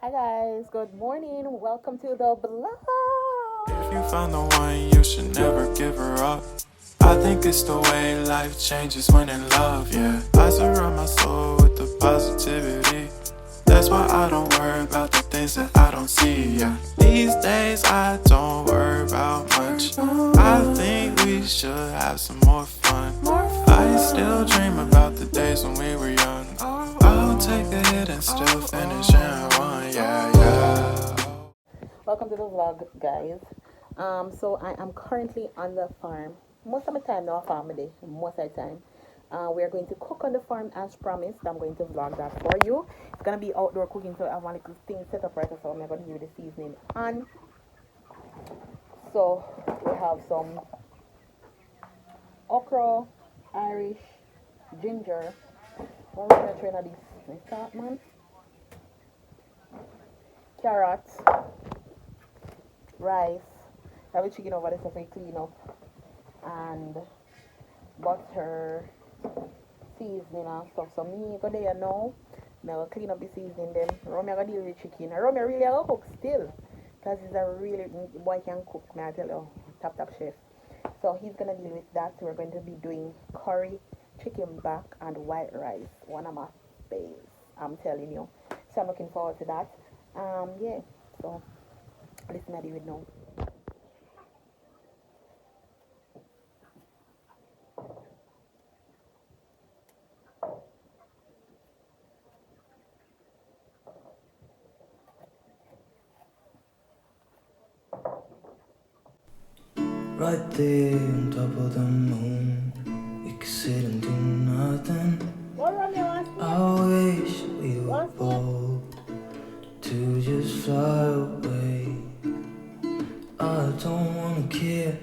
Hi guys, good morning. Welcome to the blog. If you find the one, you should never give her up. I think it's the way life changes when in love, yeah. I surround my soul with the positivity. That's why I don't worry about the things that I don't see, yeah. These days I don't worry about much. I think we should have some more fun. I still dream about the days when we were young. I'll take a hit and still finish in one, yeah, yeah. Welcome to the vlog, guys. So I am currently on the farm. Most of the time, now farm day. Most of the time, we are going to cook on the farm as promised. I'm going to vlog that for you. It's gonna be outdoor cooking, so I have one little thing set up right now. So I'm going to give you the seasoning on. So we have some okra, Irish, ginger. What are we gonna this? Start, man. Carrots, rice. Have a chicken over there so we clean up, and butter, seasoning and stuff. So me go there now. Me go clean up the seasoning then. Romeo go deal with the chicken. And Romeo really go cook still. Cause he's a really boy can cook, may I tell you, top chef. So he's gonna deal with that. So we're going to be doing curry, chicken back and white rice. One of my faves, I'm telling you. So I'm looking forward to that. Yeah. So listen to it now. Right there on top of the moon, we could sit and do nothing. I wish we were bold to just fly away. I don't wanna care,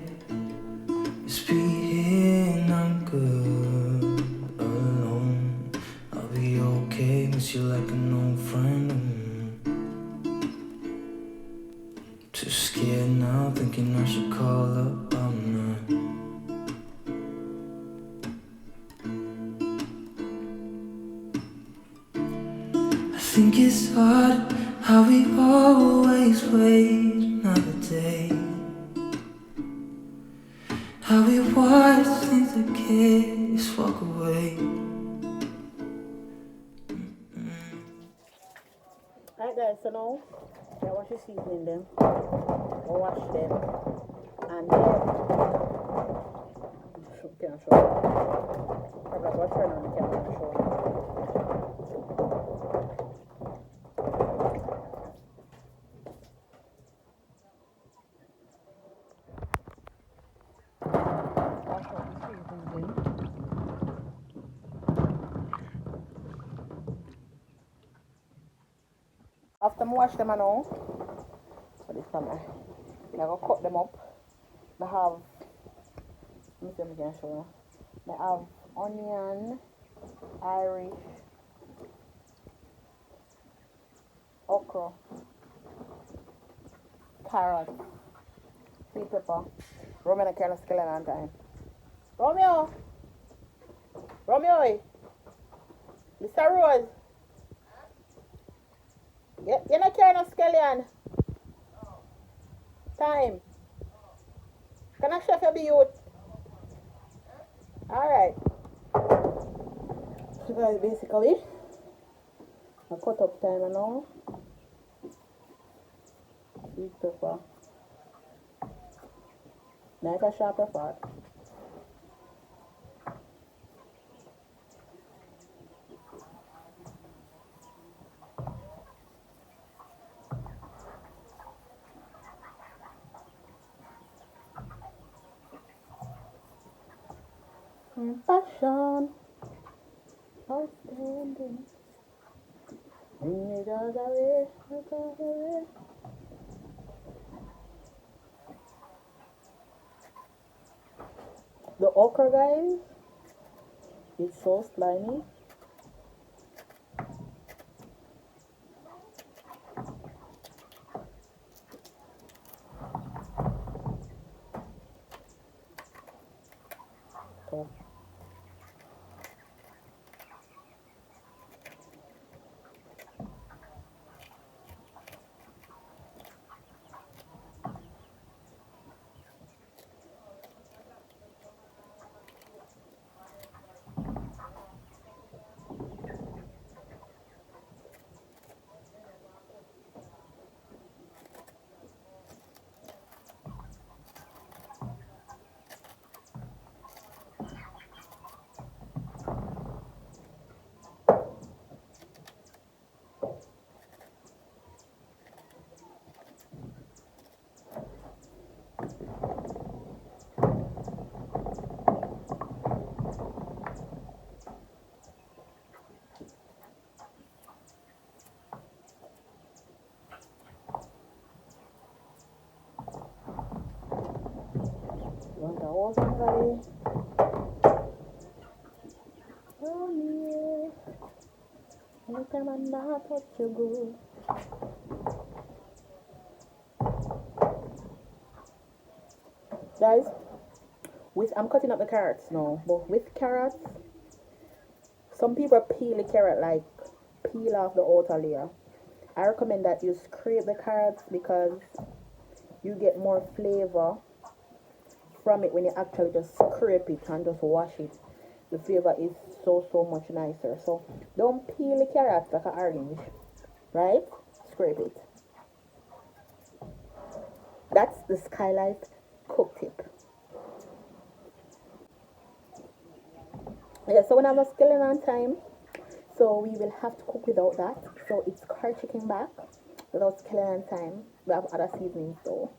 just be here and I'm good alone. I'll be okay, miss you like an old friend. Too scared now, thinking I should call up, I'm not. I think it's hard how we always wait another day. How we watch things that kids walk away. Alright guys, so now I wash the seasoning them. I wash them and then can show. I'm like what's turn on the camera and show. Wash out the seasoning then. After I wash them I know, for this time I go cut them up. I have, let me see if I can show you. I have onion, Irish, okra, carrot, sweet pepper. Romeo and Carlos killing on time. Romeo! Romeo! Mr. Rose! You're not carrying a scallion? Time. Can I chef you be youth? Alright. So guys, basically, I cut up time and all. Sweet pepper. Like a sharp pepper. Passion. Outstanding. It goes away, it goes away. The okra, guys, it's so slimy. So Oh, somebody. Oh, yeah. Anytime I not touch you good. Guys, I'm cutting up the carrots now, but with carrots, some people peel the carrot, like peel off the outer layer. I recommend that you scrape the carrots because you get more flavor from it when you actually just scrape it and just wash it. The flavor is so much nicer. So don't peel the carrots like an orange, right? Scrape it. That's the Skylife cook tip. Yeah, so when I'm not skilling on time, so we will have to cook without that. So it's curry chicken back without skilling on time. We have other seasonings, so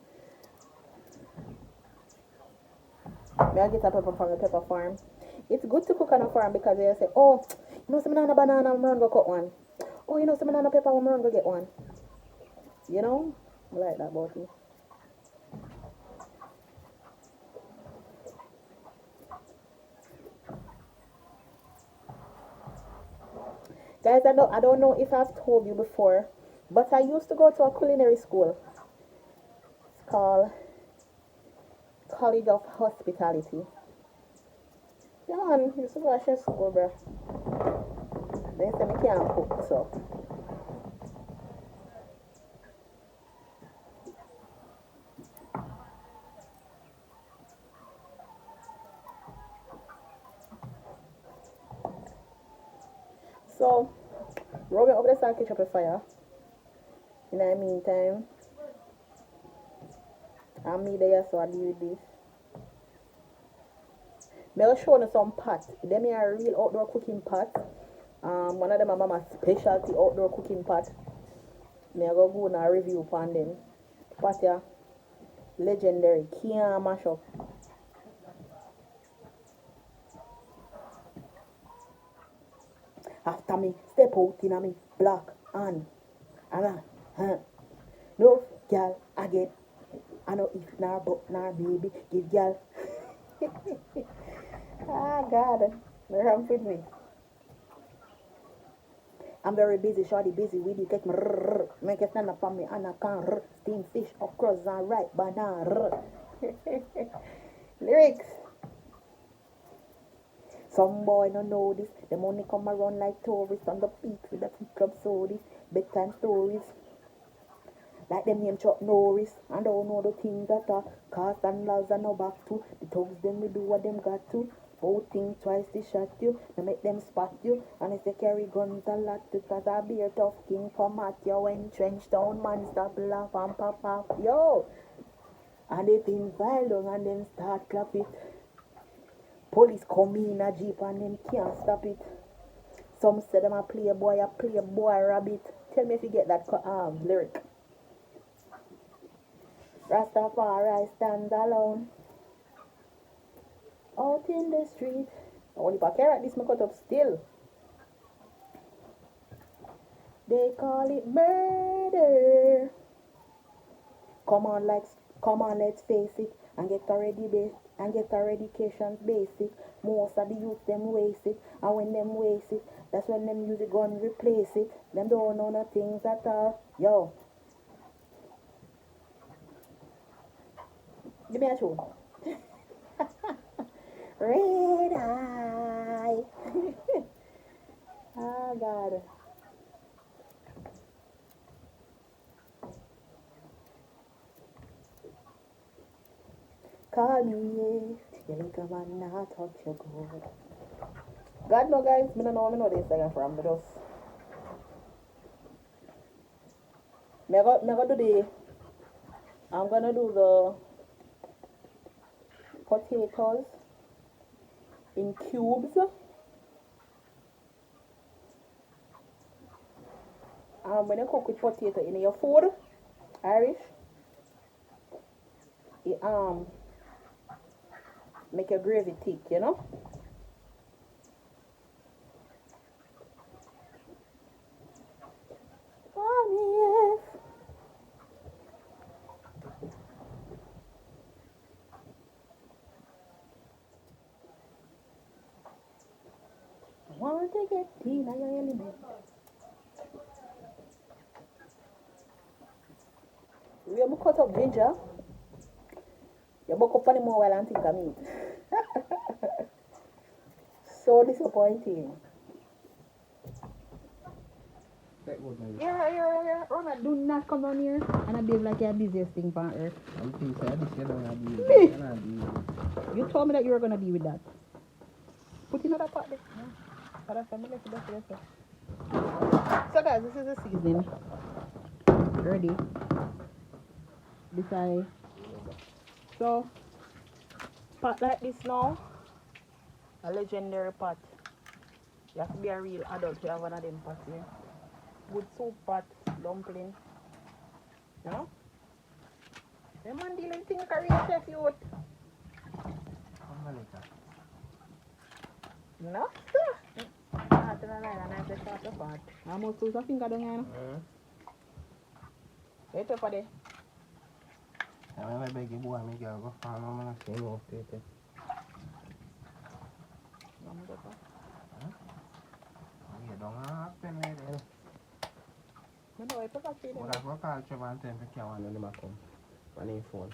may I get a pepper from the pepper farm. It's good to cook on a farm because they say, oh, you know, some banana, I'm gonna go cut one. Oh, you know, some banana pepper, I'm gonna go get one. You know, I like that about it. Guys, I don't know if I've told you before, but I used to go to a culinary school. It's called College of Hospitality. Yeah, man, used to go to chef school, bro. They say me can't cook, so. So, rub it up the salt, ketchup, and fire. In the meantime, I'm me there, so I do this. I'll show you some pots. Them are real outdoor cooking pot. One of them are mama specialty outdoor cooking pot. Me I go and review upon them. Pot yeah, legendary. Can't mash up. After me, step out in me black and no girl again. I know if nar but nar baby give girl. Ah God, ramp with me. I'm very busy, shorty busy with you. Get me make it stand up on me and I can steam fish, okras and ripe banana. Lyrics. Some boy no know this. Them only come around like tourists on the peaks with the food club sodas, bedtime stories. Like them name Chuck Norris. And don't know the things that are cost and laws and no back to. The thugs them we do what them got to. Both think twice they shot you. They make them spot you. And if they carry guns a lot because I be a tough king come at you when trench down man stop laugh and pop off. Yo! And they think violent and then start clap it. Police come in a jeep and them can't stop it. Some say them a playboy rabbit. Tell me if you get that lyric. Rastafari stands alone. Out in the street. I want to carrot this me cut up still. They call it murder. Come on, let's face it and get our education's basic. Most of the youth them waste it, and when them waste it, that's when them use a gun replace it. Them don't know no things at all. Yo, give me a tune. Red eye. Oh God. Call me, you like a man not touch your good. God no guys, me don't know this thing from me just. I'm gonna do the potatoes in cubes. When you cook with potato in your food, Irish, it make your gravy thick, you know. Oh yes. in your element. We have cut up ginger. You buck up funny more while and think of meat. So disappointing. Yeah. Ronald, do not come down here and I behave like you're the busiest thing on earth. I'm thinking this year don't be. You told me that you were gonna be with that. Put in another pot there. So guys, this is the seasoning. Ready. So pot like this now. A legendary pot. You have to be a real adult to have one of them pots here. Good soup pot, dumpling. You know? The man dealing thing like a real chef youth. No, sir. I'm going to finger down here. Wait up for there. I'm going to beg you, boy, I'm going to go find my man. I'm going to take it. You don't have to pay me. No, I forgot to But I've got to call Trevor and tell him to come and come. On his phone.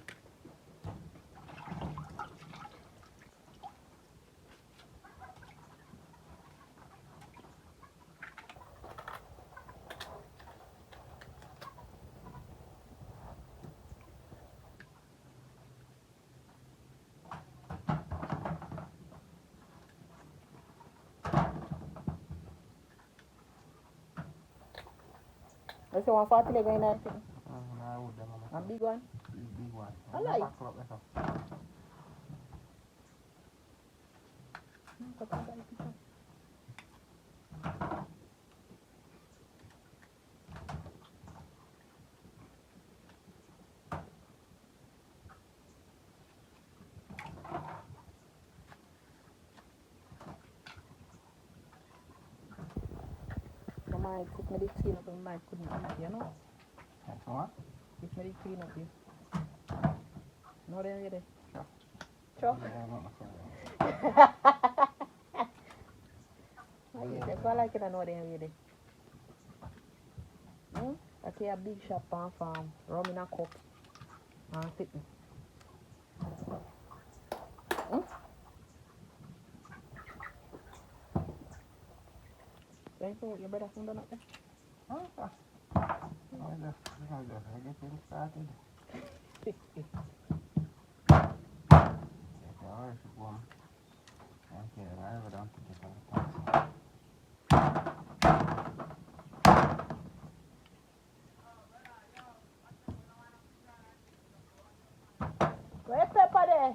Let's say 140 leg in there. I would them. A big one? Big one. I like. My cook me the clean up and my couldn't eat, you know? What? If me the clean up you. No, then ready. Sure. That's why I like it, I know then ready. I see a big shop on farm, rum in a cup, and sitting. Thank you, your brother from the nothing. I get things started. Okay, I have it on to get on the Where's pepper there?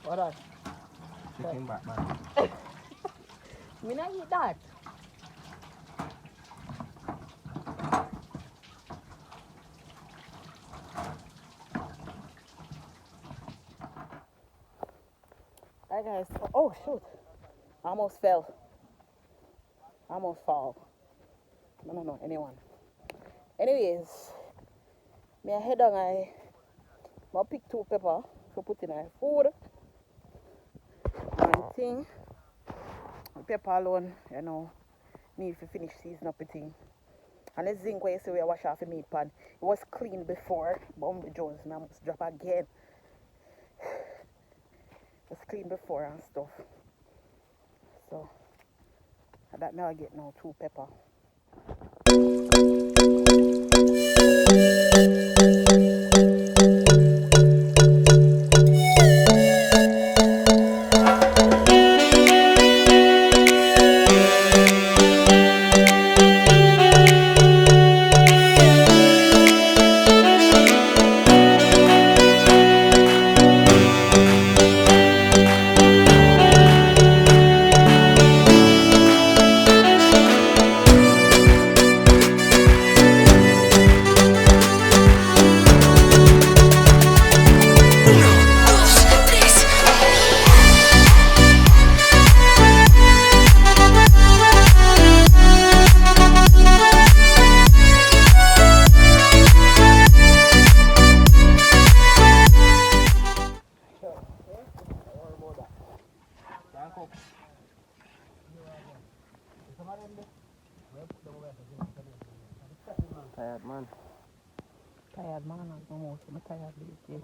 What else? chicken back, man. Me not eat that. Hi guys. Oh shoot. I almost fell. I almost fall. No, anyone. Anyways, me I head on I pick 2 pepper to put in my food. And thing. Pepper alone, you know, need to finish season up the thing. And the zinc where you see we wash off the meat pan. It was clean before, but the Jones and I must drop again. It was clean before and stuff. So that now I get now 2 pepper. Tired man. Tired man, I'm almost tired these days.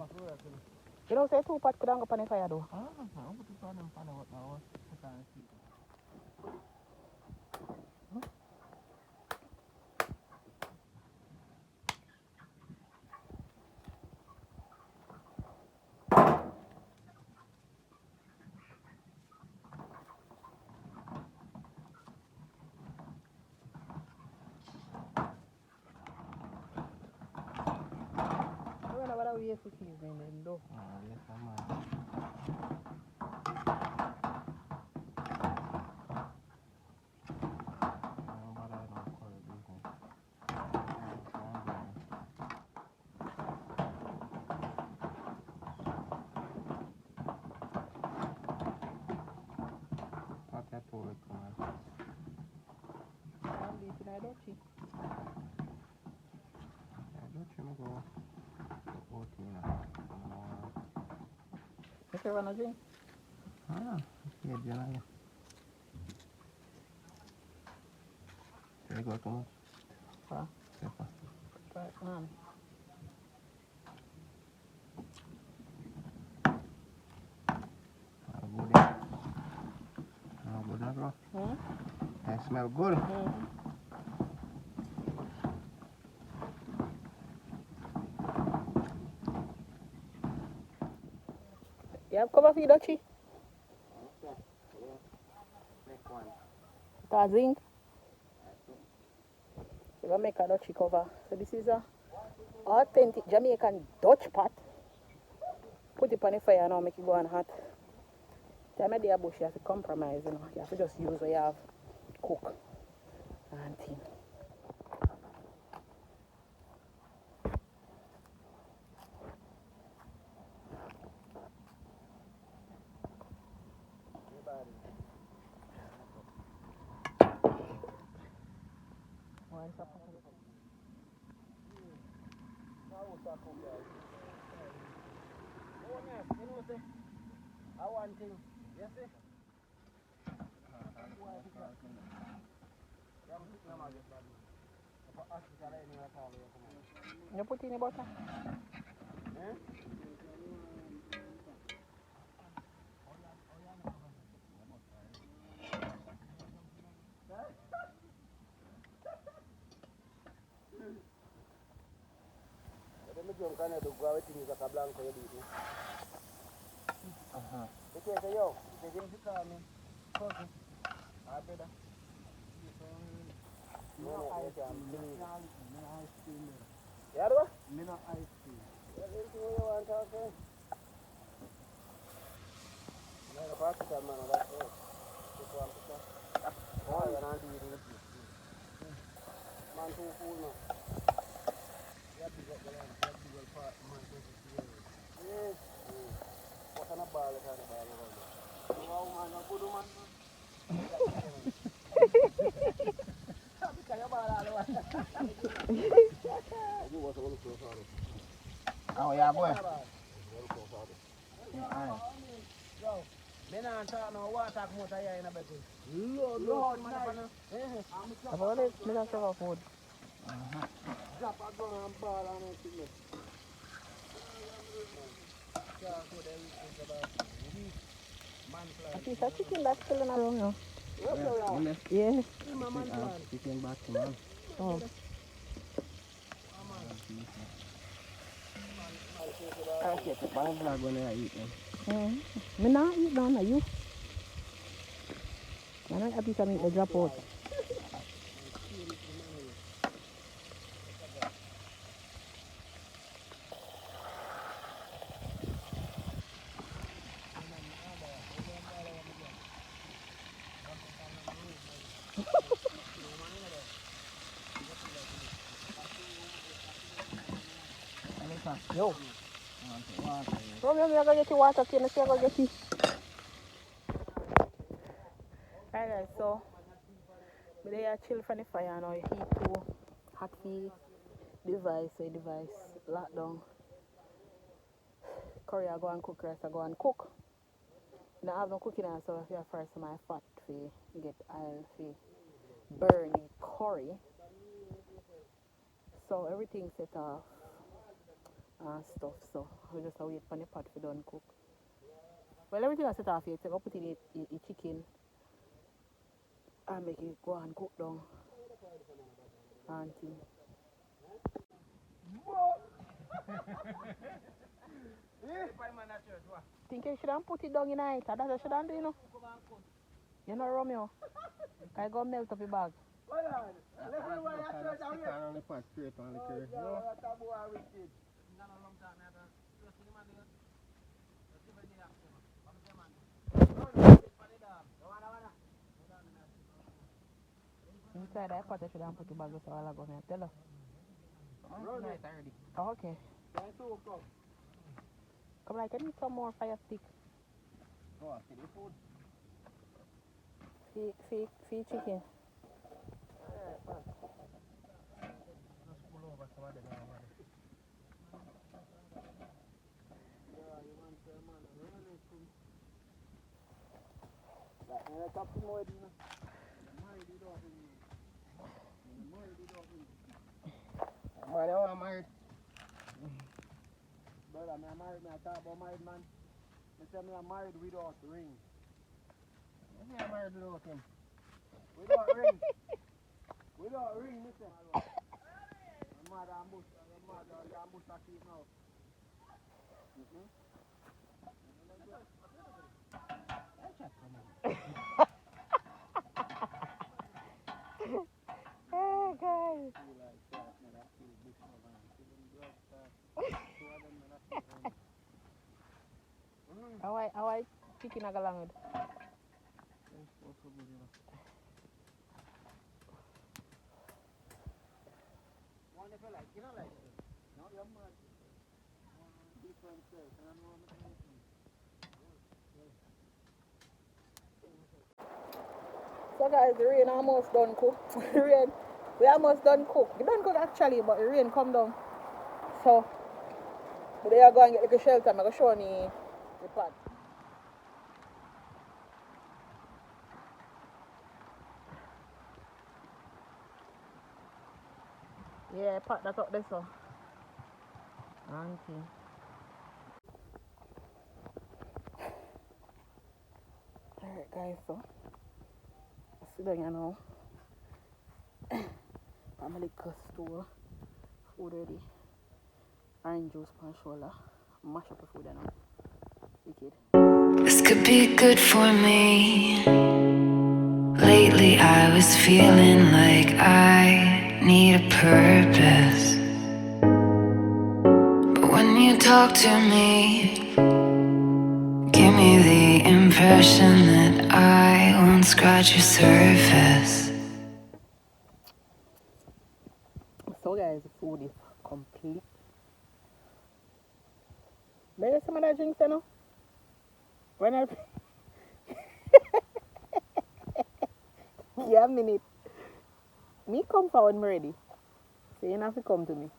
You know, say 2 pot could hang up on the fire though. Ah, I'm put it on them pan out now. Put on the I don't know what I will for seasoning them though. Ah, yes, man. But I don't call it business. What I told it, man. I'm beating I don't cheat. I don't you go 14 If you want to drink? Ah, yeah, Janaya. There you go, too much. Huh? Pepper. Right, man. Good. Good, bro. They smell good. You have cover for your dutchie? Next one. That zinc? We're going to make a dutchie cover. So this is a authentic Jamaican Dutch pot. Put it on the fire now, make it go on hot. Time of day bush, you have to compromise, you know. You have to just use what you have, cook and thing. You put in the butter? Oh, yeah, boy. I've already made a sugar food. I see a chicken that's still in a room now. Yeah. Chicken back to man. Oh. I get the bang flag when I eat them. Me not eat none of you. I don't have to make the drop out. Yo. So maybe I go get your water can I say I go get you. Alright guys, so we there chill from the fire now, heat too hot for device, so device lockdown. Curry I go and cook, rice I go and cook. I have no cooking oil, so I have first my fat to get oil to burn the curry. So everything set off and stuff. So we just wait for the pot to done cook. Well, everything I set off here, take up put in the chicken and make it go and cook down and thing. Think you should have put it down in it. That's what you should have done, you know. You know Romeo. I go melt up your bag. Inside that pot, I should have put the bag so I'll go and tell her. Oh, okay. Come like, I need some more fire stick. See chicken. Well, I'm married. Brother, I'm married. I talk about married man. They say I'm married without ring. I'm married without him. Without ring. Without ring, listen. I'm mad at Bush. I'm mad at Bush at it now. Hey guys. How I chicken a galang with? So guys, the rain almost done cook. We almost done cook. We done cook actually, but the rain come down. So today I go and get like a shelter. I'm gonna show you the pot. Yeah, pot that up there so. Auntie. Alright guys, so sit down here now. I'm a liquor store. Food ready. Orange juice pan shoulder. Mash up the food now. Wicked. This could be good for me. Lately I was feeling like I need a purpose. But when you talk to me, give me the impression that I won't scratch your surface. So guys, the food is complete. Maybe some of that drinks, you know? When I... Yeah, a minute. Me come forward, me ready. So you have to come to me.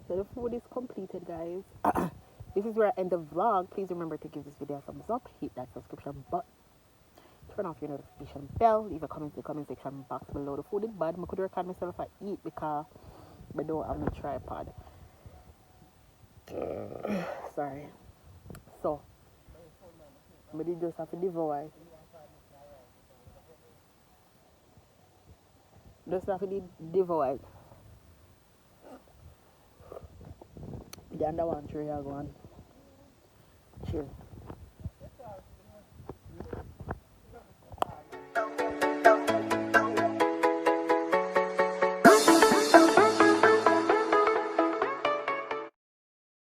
So the food is completed, guys. This is where I end the vlog. Please remember to give this video a thumbs up. Hit that subscription button. Turn off your notification bell. Leave a comment in the comment section box below. The food is bad. I could record myself I eat because I don't have a tripod. Sorry. So, I just have to devour. Just have to devour. The other one, three are going. Chill.